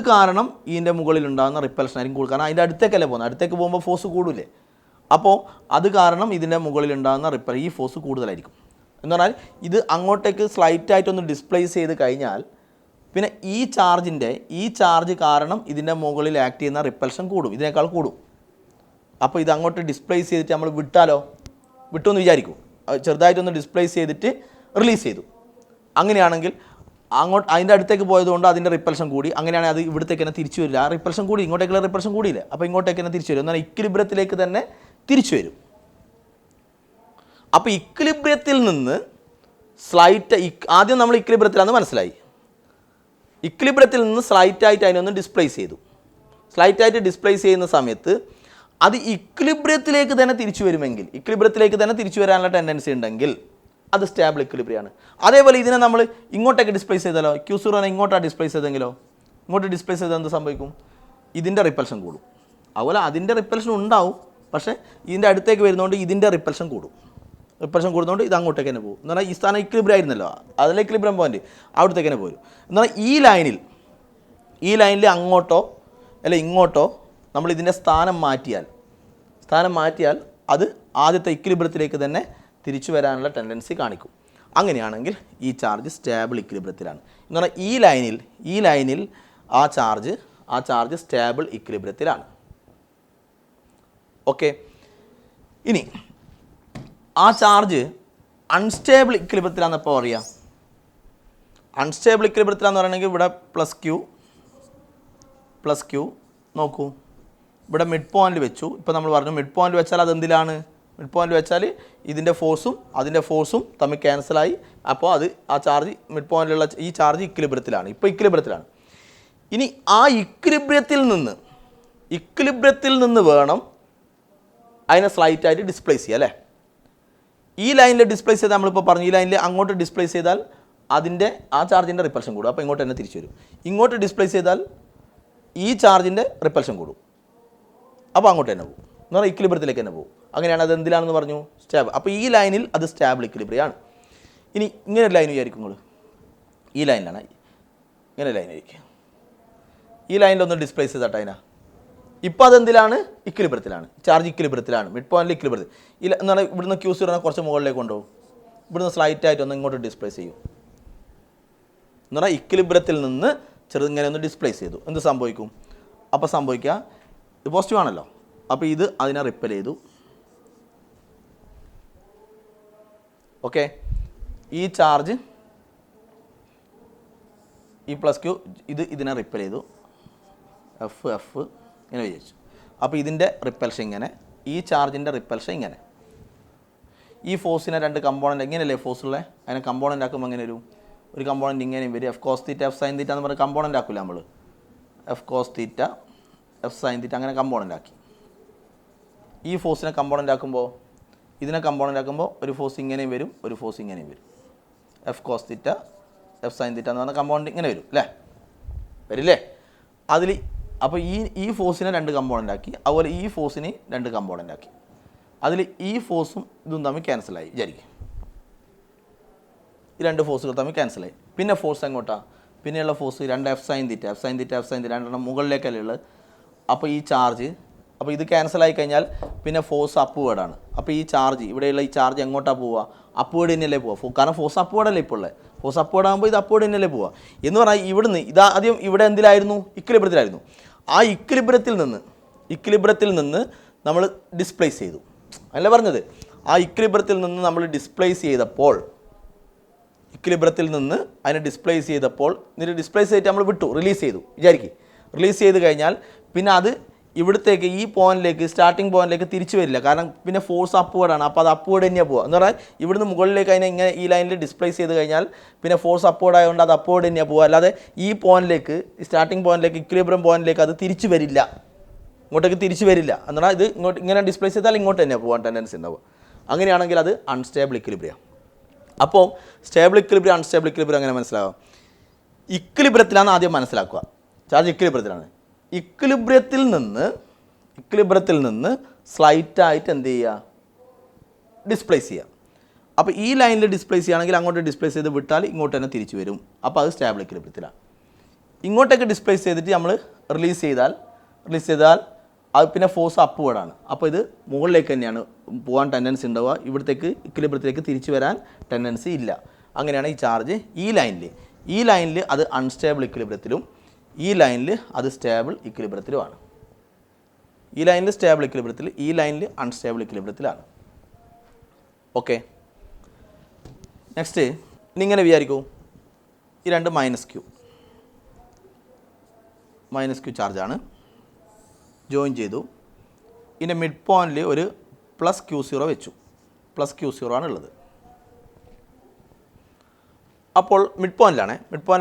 [SPEAKER 1] കാരണം ഇതിൻ്റെ മുകളിൽ ഉണ്ടാകുന്ന റിപ്പൽഷൻ ആയിരിക്കും കൂടുതൽ. കാരണം അതിൻ്റെ അടുത്തേക്കല്ലേ പോകുന്നത്, അടുത്തേക്ക് പോകുമ്പോൾ ഫോഴ്സ് കൂടില്ലേ. അപ്പോൾ അത് കാരണം ഇതിൻ്റെ മുകളിൽ ഉണ്ടാകുന്ന ഈ ഫോഴ്സ് കൂടുതലായിരിക്കും. എന്ന് പറഞ്ഞാൽ ഇത് അങ്ങോട്ടേക്ക് സ്ലൈറ്റായിട്ടൊന്ന് ഡിസ്പ്ലേസ് ചെയ്ത് കഴിഞ്ഞാൽ പിന്നെ ഈ ചാർജ് കാരണം ഇതിൻ്റെ മുകളിൽ ആക്ട് ചെയ്യുന്ന റിപ്പൽഷൻ കൂടും, ഇതിനേക്കാൾ കൂടും. അപ്പോൾ ഇത് അങ്ങോട്ട് ഡിസ്പ്ലേസ് ചെയ്തിട്ട് നമ്മൾ വിട്ടു എന്ന് വിചാരിക്കും. ചെറുതായിട്ടൊന്ന് ഡിസ്പ്ലേസ് ചെയ്തിട്ട് റിലീസ് ചെയ്തു. അങ്ങനെയാണെങ്കിൽ അതിൻ്റെ അടുത്തേക്ക് പോയതുകൊണ്ട് അതിൻ്റെ റിപ്പൽഷൻ കൂടി. അങ്ങനെയാണെങ്കിൽ അത് ഇവിടത്തേക്ക് തന്നെ തിരിച്ചു വരില്ല. ആ റിപ്പൽഷൻ കൂടി, ഇങ്ങോട്ടേക്കുള്ള റിപ്പൽഷൻ കൂടിയില്ല. അപ്പോൾ ഇങ്ങോട്ടേക്ക് തന്നെ തിരിച്ചു വരും. എന്നാൽ ഇക്വിലിബ്രിയത്തിലേക്ക് തന്നെ തിരിച്ചു വരും. അപ്പോൾ ഇക്വിലിബ്രിയത്തിൽ നിന്ന് ആദ്യം നമ്മൾ ഇക്വിലിബ്രിയത്തിലാണെന്ന് മനസ്സിലായി. ഇക്വിലിബ്രിയത്തിൽ നിന്ന് സ്ലൈറ്റായിട്ട് അതിനൊന്ന് ഡിസ്പ്ലേസ് ചെയ്തു. സ്ലൈറ്റായിട്ട് ഡിസ്പ്ലേസ് ചെയ്യുന്ന സമയത്ത് അത് ഇക്വിലിബ്രിയത്തിലേക്ക് തന്നെ തിരിച്ചു വരുമെങ്കിൽ, ഇക്വിലിബ്രിയത്തിലേക്ക് തന്നെ തിരിച്ചു വരാനുള്ള ടെൻഡൻസി ഉണ്ടെങ്കിൽ അത് സ്റ്റേബിൾ ഇക്വിലിബ്രിയമാണ്. അതേപോലെ ഇതിനെ നമ്മൾ ഇങ്ങോട്ടേക്ക് ഡിസ്പ്ലേസ് ചെയ്താലോ, Q0 ഇങ്ങോട്ടാണ് ഡിസ്പ്ലേസ് ചെയ്തെങ്കിലോ, ഇങ്ങോട്ട് ഡിസ്പ്ലേസ് ചെയ്താൽ എന്ത് സംഭവിക്കും? ഇതിൻ്റെ റിപ്പൽഷൻ കൂടും. അതുപോലെ അതിൻ്റെ റിപ്പൽഷൻ ഉണ്ടാവും, പക്ഷേ ഇതിൻ്റെ അടുത്തേക്ക് വരുന്നതുകൊണ്ട് ഇതിൻ്റെ റിപ്പൽഷൻ കൂടും. റിപ്പൽഷൻ കൂടുന്നതുകൊണ്ട് ഇത് അങ്ങോട്ടേക്ക് തന്നെ പോകും. എന്ന് പറഞ്ഞാൽ ഈ സ്ഥാനം ഇക്വിലിബ്രിയം ആയിരുന്നല്ലോ, അതിലെ ഇക്വിലിബ്രിയം പോയിന്റ് അവിടത്തേക്ക് തന്നെ പോരും. എന്ന് പറഞ്ഞാൽ ഈ ലൈനിൽ അങ്ങോട്ടോ അല്ല ഇങ്ങോട്ടോ നമ്മൾ ഇതിൻ്റെ സ്ഥാനം മാറ്റിയാൽ അത് ആദ്യത്തെ ഇക്വിലിബ്രിയത്തിലേക്ക് തന്നെ തിരിച്ചു വരാനുള്ള ടെൻഡൻസി കാണിക്കും. അങ്ങനെയാണെങ്കിൽ ഈ ചാർജ് സ്റ്റേബിൾ ഇക്വിലിബ്രിയത്തിലാണ്. എന്ന് പറഞ്ഞാൽ ഈ ലൈനിൽ ആ ചാർജ് സ്റ്റേബിൾ ഇക്വിലിബ്രിയത്തിലാണ്. ഓക്കെ, ഇനി ആ ചാർജ് അൺസ്റ്റേബിൾ ഇക്വിലിബ്രിയത്തിലാണെന്ന് എപ്പോൾ അറിയാം? അൺസ്റ്റേബിൾ ഇക്വിലിബ്രിയത്തിലാണെന്ന് പറയണമെങ്കിൽ ഇവിടെ പ്ലസ് ക്യൂ നോക്കൂ, ഇവിടെ മിഡ് പോയിന്റ് വെച്ചു. ഇപ്പോൾ നമ്മൾ പറഞ്ഞു മിഡ് പോയിന്റ് വെച്ചാൽ അതെന്തിലാണ്? മിഡ് പോയിന്റ് വെച്ചാൽ ഇതിൻ്റെ ഫോഴ്സും തമ്മിൽ ക്യാൻസലായി. അപ്പോൾ ആ ചാർജ് മിഡ് പോയിന്റിലുള്ള ഈ ചാർജ് ഇക്വിലിബ്രിയത്തിലാണ്, ഇപ്പോൾ ഇക്വിലിബ്രിയത്തിലാണ്. ഇനി ആ ഇക്വിലിബ്രിയത്തിൽ നിന്ന് വേണം അതിനെ സ്ലൈറ്റായിട്ട് ഡിസ്പ്ലേസ് ചെയ്യുക അല്ലേ. ഈ ലൈനിൽ ഡിസ്പ്ലേസ് ചെയ്താൽ നമ്മളിപ്പോൾ പറഞ്ഞു, ഈ ലൈനിൽ അങ്ങോട്ട് ഡിസ്പ്ലേസ് ചെയ്താൽ ആ ചാർജിൻ്റെ റിപ്പൽഷൻ കൂടും. അപ്പോൾ ഇങ്ങോട്ട് തന്നെ തിരിച്ചു വരും. ഇങ്ങോട്ട് ഡിസ്പ്ലേസ് ചെയ്താൽ ഈ ചാർജിൻ്റെ റിപ്പൽഷൻ കൂടും. അപ്പോൾ അങ്ങോട്ട് തന്നെ പോകും, എന്ന് പറഞ്ഞാൽ ഇക്വിലിബ്രിയത്തിലേക്ക് തന്നെ പോകും. അങ്ങനെയാണ് അത് എന്തിലാണെന്ന് പറഞ്ഞു? സ്റ്റേബിൾ. അപ്പോൾ ഈ ലൈനിൽ അത് സ്റ്റേബിൾ ഇക്വിലിബ്രിയമാണ്. ഇനി ഇങ്ങനെ ഒരു ലൈൻ വിചാരിക്കും നിങ്ങൾ, ഈ ലൈനിലാണ് ഇങ്ങനെ ലൈൻ ആയിരിക്കും. ഈ ലൈനിലൊന്ന് ഡിസ്പ്ലേസ് ചെയ്താട്ടെ അതിനാ. ഇപ്പോൾ അതെന്തിലാണ്? ഇക്വിലിബ്രിയത്തിലാണ്. ചാർജ് ഇക്വിലിബ്രിയത്തിലാണ്, മിഡ് പോയിന്റിൽ ഇക്വിലിബ്രിയത്തിൽ. എന്നാൽ ഇവിടുന്ന് Q0 കുറച്ച് മുകളിലേക്ക് കൊണ്ടുപോകും, ഇവിടുന്ന് സ്ലൈറ്റായിട്ടൊന്ന് ഇങ്ങോട്ട് ഡിസ്പ്ലേസ് ചെയ്യും. എന്ന് പറഞ്ഞാൽ ഇക്വിലിബ്രിയത്തിൽ നിന്ന് ചെറുതിങ്ങനെ ഒന്ന് ഡിസ്പ്ലേസ് ചെയ്തു. എന്ത് സംഭവിക്കും? അപ്പോൾ സംഭവിക്കുക ഇത് പോസിറ്റീവ് ആണല്ലോ, അപ്പോൾ ഇത് അതിനെ റിപ്പൽ ചെയ്തു. ഓക്കെ, ഈ ചാർജ് ഈ പ്ലസ് ക്യൂ ഇതിനെ റിപ്പൽ ചെയ്തു, എഫ് ഇങ്ങനെ വിചാരിച്ചു. അപ്പോൾ ഇതിൻ്റെ റിപ്പൽഷൻ ഇങ്ങനെ, ഈ ചാർജിൻ്റെ റിപ്പൽഷൻ ഇങ്ങനെ. ഈ ഫോഴ്സിനെ രണ്ട് കമ്പോണൻറ്റ് എങ്ങനെയല്ലേ ഫോഴ്സുള്ള അതിനെ കമ്പോണൻ്റ് ആക്കുമ്പോൾ എങ്ങനെ വരും? ഒരു കമ്പോണൻറ്റ് ഇങ്ങനെയും വരും, F cos theta F sine theta എന്ന് പറഞ്ഞ കമ്പോണൻ്റ് ആക്കില്ല നമ്മൾ. F cos theta F sine theta അങ്ങനെ കമ്പോണൻ്റ് ആക്കി. ഈ ഫോഴ്സിനെ കമ്പോണൻ്റ് ആക്കുമ്പോൾ ഇതിനെ കമ്പോണൻ്റ് ആക്കുമ്പോൾ ഒരു ഫോഴ്സ് ഇങ്ങനെയും വരും, ഒരു ഫോഴ്സ് ഇങ്ങനെയും വരും. F cos theta F sine theta എന്ന് പറഞ്ഞ കമ്പോണൻ്റ് ഇങ്ങനെ വരും അല്ലേ, വരില്ലേ? അതിൽ അപ്പോൾ ഈ ഫോഴ്സിനെ രണ്ട് കമ്പോണൻ്റ് ആക്കി, അതുപോലെ ഈ ഫോഴ്സിനെ രണ്ട് കമ്പോണൻ്റ് ആക്കി. അതിൽ ഈ ഫോഴ്സും ഇതും തമ്മിൽ ക്യാൻസലായി വിചാരിക്കും. ഈ രണ്ട് ഫോഴ്സുകൾ തമ്മിൽ ക്യാൻസലായി. പിന്നെ ഫോഴ്സ് എങ്ങോട്ടാണ്? പിന്നെയുള്ള ഫോഴ്സ് രണ്ട് എഫ് സൈൻ തീറ്റ രണ്ടെണ്ണം മുകളിലേക്കല്ലേ ഉള്ളത്. അപ്പോൾ ഈ ചാർജ്, അപ്പോൾ ഇത് ക്യാൻസലായി കഴിഞ്ഞാൽ പിന്നെ ഫോഴ്സ് അപ്വേർഡാണ്. അപ്പോൾ ഈ ചാർജ്, ഇവിടെയുള്ള ഈ ചാർജ് എങ്ങോട്ടാണ് പോവുക? അപ്വേർഡ് തന്നെയല്ലേ പോവുക, കാരണം ഫോഴ്സ് അപ്വേർഡല്ലേ ഇപ്പോൾ ഉള്ളത്. ഫോഴ്സ് അപ്വേർഡ് ആകുമ്പോൾ ഇത് അപ്വേർഡ് തന്നെയല്ലേ പോവുക എന്ന് പറഞ്ഞാൽ ഇവിടുന്ന് ആദ്യം ഇവിടെ എന്തിലായിരുന്നു? ഇക്വിലിബ്രിയത്തിലായിരുന്നു. ആ ഇക്വിലിബ്രിയത്തിൽ നിന്ന് നമ്മൾ ഡിസ്പ്ലേസ് ചെയ്തു അല്ലേ പറഞ്ഞത്. ആ ഇക്വിലിബ്രിയത്തിൽ നിന്ന് നമ്മൾ ഡിസ്പ്ലേസ് ചെയ്തപ്പോൾ അതിനെ ഡിസ്പ്ലേസ് ചെയ്തപ്പോൾ ഡിസ്പ്ലേസ് ചെയ്തിട്ട് നമ്മൾ വിട്ടു, റിലീസ് ചെയ്തു വിചാരിക്കും. റിലീസ് ചെയ്ത് കഴിഞ്ഞാൽ പിന്നെ അത് ഇവിടത്തേക്ക് ഈ പോയിന്റിലേക്ക്, സ്റ്റാർട്ടിംഗ് പോയിന്റിലേക്ക് തിരിച്ചു വരില്ല, കാരണം പിന്നെ ഫോഴ്സ് അപ്വേർഡാണ്. അപ്പോൾ അത് അപ്വേർഡ് തന്നെയാണ് പോവുക എന്ന് പറഞ്ഞാൽ ഇവിടുന്ന് മുകളിലേക്ക് അതിനെ ഇങ്ങനെ ഈ ലൈനിൽ ഡിസ്പ്ലേസ് ചെയ്ത് കഴിഞ്ഞാൽ പിന്നെ ഫോഴ്സ് അപ്വേർഡ് ആയതുകൊണ്ട് അത് അപ്വേർഡ് തന്നെയാണ് പോവുക. അല്ലാതെ ഈ പോയിന്റിലേക്ക്, സ്റ്റാർട്ടിംഗ് പോയിന്റിലേക്ക്, ഇക്വിലിബ്രിയം പോയിന്റിലേക്ക് അത് തിരിച്ചു വരില്ല, ഇങ്ങോട്ടേക്ക് തിരിച്ചു വരില്ല. എന്നാൽ ഇത് ഇങ്ങനെ ഡിസ്പ്ലേസ് ചെയ്താൽ ഇങ്ങോട്ട് തന്നെയാണ് പോകാൻ ടെൻഡൻസി ഉണ്ടാവുക. അങ്ങനെയാണെങ്കിൽ അത് അൺസ്റ്റേബിൾ ഇക്വിലിബ്രിയം. അപ്പോൾ സ്റ്റേബിൾ ഇക്വിലിബ്രിയം, അൺസ്റ്റേബിൾ ഇക്വിലിബ്രിയം അങ്ങനെ മനസ്സിലാവും. ഇക്വിലിബ്രിയത്തിലാണ് ആദ്യം മനസ്സിലാക്കുക. ചാർജ് ഇക്വിലിബ്രിയത്തിലാണ്. ഇക്വിലിബ്രിയത്തിൽ നിന്ന് സ്ലൈറ്റായിട്ട് എന്ത് ചെയ്യുക? ഡിസ്പ്ലേസ് ചെയ്യുക. അപ്പോൾ ഈ ലൈനിൽ ഡിസ്പ്ലേസ് ചെയ്യുകയാണെങ്കിൽ അങ്ങോട്ട് ഡിസ്പ്ലേസ് ചെയ്ത് വിട്ടാൽ ഇങ്ങോട്ട് തന്നെ തിരിച്ചു വരും. അപ്പോൾ അത് സ്റ്റേബിൾ ഇക്വിലിബ്രിയത്തിലാണ്. ഇങ്ങോട്ടേക്ക് ഡിസ്പ്ലേസ് ചെയ്തിട്ട് നമ്മൾ റിലീസ് ചെയ്താൽ അത് പിന്നെ ഫോഴ്സ് അപ്വേർഡാണ്. അപ്പോൾ ഇത് മുകളിലേക്ക് തന്നെയാണ് പോകാൻ ടെൻഡൻസി ഉണ്ടാവുക, ഇവിടത്തേക്ക് ഇക്വിലിബ്രിയത്തിലേക്ക് തിരിച്ചു വരാൻ ടെൻഡൻസി ഇല്ല. അങ്ങനെയാണ് ഈ ചാർജ് ഈ ലൈനിൽ അത് അൺസ്റ്റേബിൾ ഇക്വിലിബ്രിയത്തിലും ഈ ലൈനിൽ അത് സ്റ്റേബിൾ ഇക്വിലിബ്രിയത്തിലുമാണ്. ഈ ലൈനിൽ സ്റ്റേബിൾ ഇക്വിലിബ്രിയത്തിൽ, ഈ ലൈനിൽ അൺസ്റ്റേബിൾ ഇക്വിലിബ്രിയത്തിലാണ്. ഓക്കെ, നെക്സ്റ്റ് ഇങ്ങനെ വിചാരിക്കൂ, ഈ രണ്ട് മൈനസ് ക്യൂ ചാർജാണ്, ജോയിൻ ചെയ്തു. ഇതിൻ്റെ മിഡ് പോയിന്റിൽ ഒരു പ്ലസ് Q0 വെച്ചു. പ്ലസ് Q0 ആണ് ഉള്ളത്. അപ്പോൾ മിഡ് പോയിന്റിലാണ്.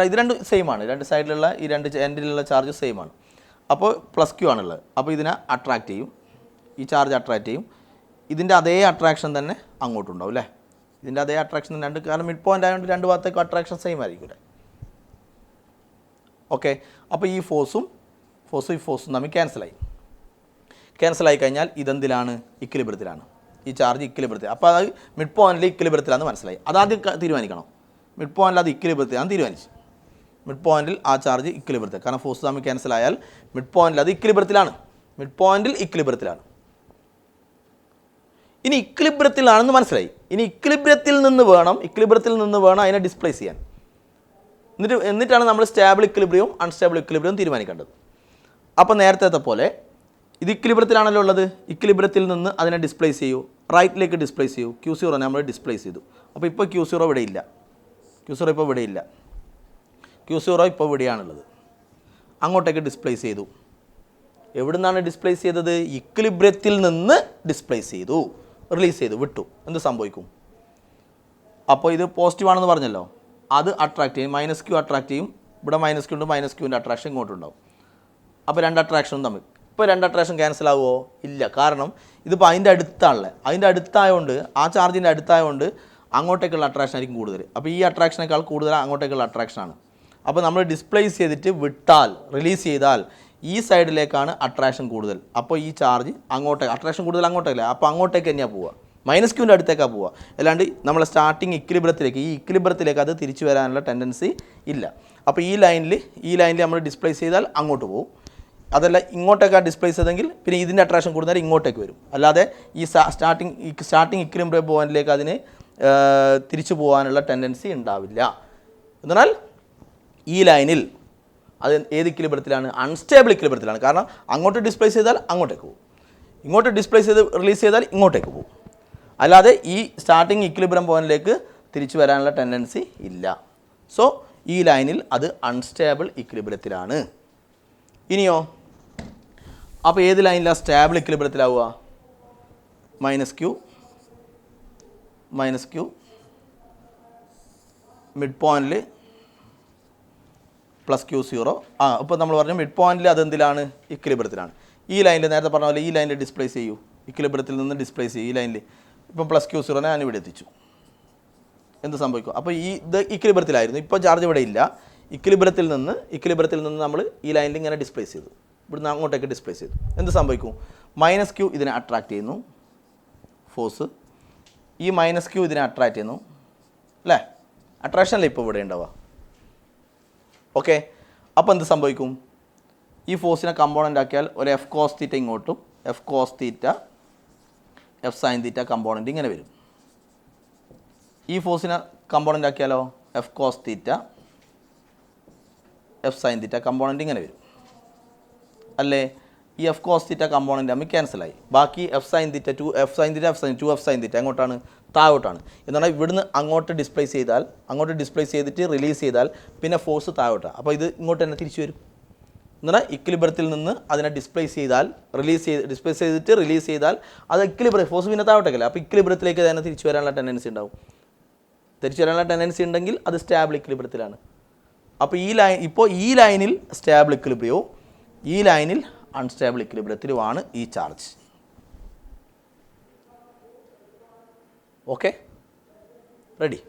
[SPEAKER 1] ഇത് രണ്ട് സെയിം ആണ്, രണ്ട് സൈഡിലുള്ള ഈ രണ്ട് എൻഡിലുള്ള ചാർജ് സെയിം ആണ്. അപ്പോൾ പ്ലസ് ക്യൂ ആണുള്ളത്. അപ്പോൾ ഇതിനെ അട്രാക്റ്റ് ചെയ്യും, ഈ ചാർജ് അട്രാക്റ്റ് ചെയ്യും. ഇതിൻ്റെ അതേ അട്രാക്ഷൻ തന്നെ അങ്ങോട്ടുണ്ടാവും അല്ലേ, ഇതിൻ്റെ അതേ അട്രാക്ഷൻ രണ്ട്, കാരണം മിഡ് പോയിന്റ് ആയതുകൊണ്ട് രണ്ട് ഭാഗത്തേക്കും അട്രാക്ഷൻ സെയിം ആയിരിക്കും അല്ലേ. ഓക്കെ, അപ്പോൾ ഈ ഫോഴ്സും തമ്മിൽ ക്യാൻസലായി കഴിഞ്ഞാൽ ഇതെന്തിലാണ്? ഇക്വിലിബ്രിയത്തിലാണ്. ഈ ചാർജ് ഇക്വിലിബ്രിയത്തിൽ. അപ്പോൾ അത് മിഡ് പോയിന്റിൽ ഇക്വിലിബ്രിയത്തിലാണെന്ന് മനസ്സിലായി. അതാദ്യം തീരുമാനിക്കണം. മിഡ് പോയിന്റിൽ അത് ഇക്വിലിബ്രിയത്തിലാണ് തീരുമാനിച്ചു. മിഡ് പോയിന്റിൽ ആ ചാർജ് ഇക്വിലിബ്രിയത്തിൽ, കാരണം ഫോഴ്സ് തമ്മിൽ ക്യാൻസലായാൽ മിഡ് പോയിന്റിൽ അത് ഇക്വിലിബ്രിയത്തിലാണ്. ഇനി ഇക്വിലിബ്രിയത്തിലാണെന്ന് മനസ്സിലായി. ഇനി ഇക്വിലിബ്രിയത്തിൽ നിന്ന് വേണം അതിനെ ഡിസ്പ്ലേസ് ചെയ്യാൻ. എന്നിട്ടാണ് നമ്മൾ സ്റ്റേബിൾ ഇക്വിലിബ്രിയവും അൺസ്റ്റേബിൾ ഇക്വിലിബ്രിയവും തീരുമാനിക്കേണ്ടത്. അപ്പോൾ നേരത്തെ പോലെ ഇത് ഇക്വിലിബ്രിയത്തിലാണല്ലോ ഉള്ളത്. ഇക്വിലിബ്രിയത്തിൽ നിന്ന് അതിനെ ഡിസ്പ്ലേസ് ചെയ്യൂ, റൈറ്റിലേക്ക് ഡിസ്പ്ലേസ് ചെയ്യൂ. Q0 നമ്മൾ ഡിസ്പ്ലേസ് ചെയ്തു. അപ്പോൾ ഇപ്പോൾ Q0 ഇവിടെ ഇല്ല. Q0 ഇപ്പോൾ ഇവിടെയാണുള്ളത്. അങ്ങോട്ടേക്ക് ഡിസ്പ്ലേസ് ചെയ്തു. എവിടെ നിന്നാണ് ഡിസ്പ്ലേസ് ചെയ്തത്? ഇക്വിലിബ്രിയത്തിൽ നിന്ന് ഡിസ്പ്ലേസ് ചെയ്തു, റിലീസ് ചെയ്തു, വിട്ടു. എന്ത് സംഭവിക്കും? അപ്പോൾ ഇത് പോസിറ്റീവ് ആണെന്ന് പറഞ്ഞല്ലോ, അത് അട്രാക്റ്റ് ചെയ്യും. മൈനസ് ക്യൂ അട്രാക്റ്റ് ചെയ്യും. ഇവിടെ മൈനസ് ക്യൂ ഉണ്ട്, മൈനസ് ക്യൂവിൻ്റെ അട്രാക്ഷൻ ഇങ്ങോട്ടുണ്ടാവും. അപ്പോൾ രണ്ട് അട്രാക്ഷനും തമ്മിൽ. ഇപ്പോൾ രണ്ട് അട്രാക്ഷൻ ക്യാൻസൽ ആവുമോ? ഇല്ല, കാരണം ഇതിപ്പോൾ അതിൻ്റെ അടുത്തായതുകൊണ്ട്, ആ ചാർജിൻ്റെ അടുത്തായതുകൊണ്ട് അങ്ങോട്ടേക്കുള്ള അട്രാക്ഷൻ ആയിരിക്കും കൂടുതൽ. അപ്പോൾ ഈ അട്രാക്ഷനേക്കാൾ കൂടുതൽ അങ്ങോട്ടേക്കുള്ള അട്രാക്ഷനാണ്. അപ്പോൾ നമ്മൾ ഡിസ്പ്ലേസ് ചെയ്തിട്ട് വിട്ടാൽ, റിലീസ് ചെയ്താൽ ഈ സൈഡിലേക്കാണ് അട്രാക്ഷൻ കൂടുതൽ. അപ്പോൾ ഈ ചാർജ് അട്രാക്ഷൻ കൂടുതൽ അങ്ങോട്ടേക്കല്ല, അപ്പോൾ അങ്ങോട്ടേക്ക് തന്നെയാണ് പോവുക, മൈനസ് ക്യൂവിൻ്റെ അടുത്തേക്കാണ് പോവുക. അല്ലാണ്ട് നമ്മളെ സ്റ്റാർട്ടിങ് ഇക്വിലിബ്രിയത്തിലേക്ക് അത് തിരിച്ചു വരാനുള്ള ടെൻഡൻസി ഇല്ല. അപ്പോൾ ഈ ലൈനിൽ നമ്മൾ ഡിസ്പ്ലേസ് ചെയ്താൽ അങ്ങോട്ട് പോകും. അതല്ല ഇങ്ങോട്ടേക്കാണ് ഡിസ്പ്ലേസ് ചെയ്തെങ്കിൽ പിന്നെ ഇതിൻ്റെ അട്രാക്ഷൻ കൂടുതൽ ഇങ്ങോട്ടേക്ക് വരും. അല്ലാതെ ഈ സ്റ്റാർട്ടിങ് ഇക്വിലിബ്രിയം പോയിന്റിലേക്ക് അതിന് തിരിച്ചു പോകാനുള്ള ടെൻഡൻസി ഉണ്ടാവില്ല. എന്നാൽ ഈ ലൈനിൽ അത് ഏത് ഇക്വിലിബ്രിയത്തിലാണ്? അൺസ്റ്റേബിൾ ഇക്വിലിബ്രിയത്തിലാണ്. കാരണം അങ്ങോട്ട് ഡിസ്പ്ലേസ് ചെയ്താൽ അങ്ങോട്ടേക്ക് പോകും, ഇങ്ങോട്ട് ഡിസ്പ്ലേസ് ചെയ്ത് റിലീസ് ചെയ്താൽ ഇങ്ങോട്ടേക്ക് പോകും. അല്ലാതെ ഈ സ്റ്റാർട്ടിങ് ഇക്വിലിബ്രിയം പോയിന്റിലേക്ക് തിരിച്ചു വരാനുള്ള ടെൻഡൻസി ഇല്ല. സോ ഈ ലൈനിൽ അത് അൺസ്റ്റേബിൾ ഇക്വിലിബ്രിയത്തിലാണ്. ഇനിയോ, അപ്പോൾ ഏത് ലൈനിലാണ് സ്റ്റേബിൾ ഇക്വിലിബ്രിയത്തിലാവുക? മൈനസ് ക്യൂ മിഡ് പോയിന്റിൽ പ്ലസ് Q0. ഇപ്പോൾ നമ്മൾ പറഞ്ഞു മിഡ് പോയിന്റിൽ അതെന്തിലാണ്? ഇക്വിലിബ്രിയത്തിലാണ്. ഈ ലൈനിൽ നേരത്തെ പറഞ്ഞ പോലെ ഈ ലൈനിൽ ഡിസ്പ്ലേസ് ചെയ്യൂ, ഇക്വിലിബ്രിയത്തിൽ നിന്ന് ഡിസ്പ്ലേസ് ചെയ്യൂ. ഈ ലൈനിൽ ഇപ്പം പ്ലസ് Q0 ഞാൻ ഇവിടെ എത്തിച്ചു. എന്ത് സംഭവിക്കും? അപ്പോൾ ഇത് ഇക്വിലിബ്രിയത്തിലായിരുന്നു, ഇപ്പോൾ ചാർജ് ഇവിടെ ഇല്ല. ഇക്വിലിബ്രിയത്തിൽ നിന്ന് നമ്മൾ ഈ ലൈനിൽ ഇങ്ങനെ ഡിസ്പ്ലേസ് ചെയ്തു, ഇവിടുന്ന് അങ്ങോട്ടേക്ക് ഡിസ്പ്ലേസ് ചെയ്തു. എന്ത് സംഭവിക്കും? മൈനസ് Q ഇതിനെ അട്രാക്ട് ചെയ്യുന്നു, ഫോഴ്സ്. ഈ മൈനസ് Q ഇതിനെ അട്രാക്ട് ചെയ്യുന്നു അല്ലേ? അട്രാക്ഷനല്ലേ ഇപ്പോൾ ഇവിടെ ഉണ്ടാവുക. ഓക്കെ, അപ്പോൾ എന്ത് സംഭവിക്കും? ഈ ഫോഴ്സിനെ കമ്പോണൻ്റ് ആക്കിയാൽ ഒരു എഫ് കോസ് തീറ്റ ഇങ്ങോട്ടും F cos theta F sine theta component ഇങ്ങനെ വരും. ഈ ഫോഴ്സിനെ കമ്പോണൻ്റ് ആക്കിയാലോ F cos theta F sine theta component ഇങ്ങനെ വരും അല്ലേ? ഈ എഫ് കോസ് തീറ്റ കമ്പോണൻ്റ് തമ്മിൽ ക്യാൻസലായി. ബാക്കി F sine theta two F sine തീറ്റ എങ്ങോട്ടാണ്? താഴോട്ടാണ്. എന്ന് പറഞ്ഞാൽ ഇവിടുന്ന് അങ്ങോട്ട് ഡിസ്പ്ലേസ് ചെയ്തിട്ട് റിലീസ് ചെയ്താൽ പിന്നെ ഫോഴ്സ് താഴോട്ടാണ്. അപ്പോൾ ഇത് ഇങ്ങോട്ട് തന്നെ തിരിച്ചു വരും. എന്ന് പറഞ്ഞാൽ ഇക്വിലിബ്രിയത്തിൽ നിന്ന് അതിനെ ഡിസ്പ്ലേസ് ചെയ്താൽ റിലീസ് ചെയ്താൽ അത് ഇക്വിലിബ്രിയം ഫോഴ്സ് പിന്നെ താഴോട്ടേക്കല്ല. അപ്പോൾ ഇക്വിലിബ്രിയത്തിലേക്ക് തന്നെ തിരിച്ചു വരാനുള്ള ടെൻഡൻസി ഉണ്ടാവും. ഉണ്ടെങ്കിൽ അത് സ്റ്റാബിൾ ഇക്വിലിബ്രിയത്തിലാണ്. അപ്പോൾ ഈ ലൈനിൽ സ്റ്റാബിൾ ഇക്വിലിബ്രിയവും ഈ ലൈനിൽ അൺസ്റ്റാബിൾ ഇക്വിലിബ്രിയത്തിലുമാണ് ഈ ചാർജ്. Okay, ready?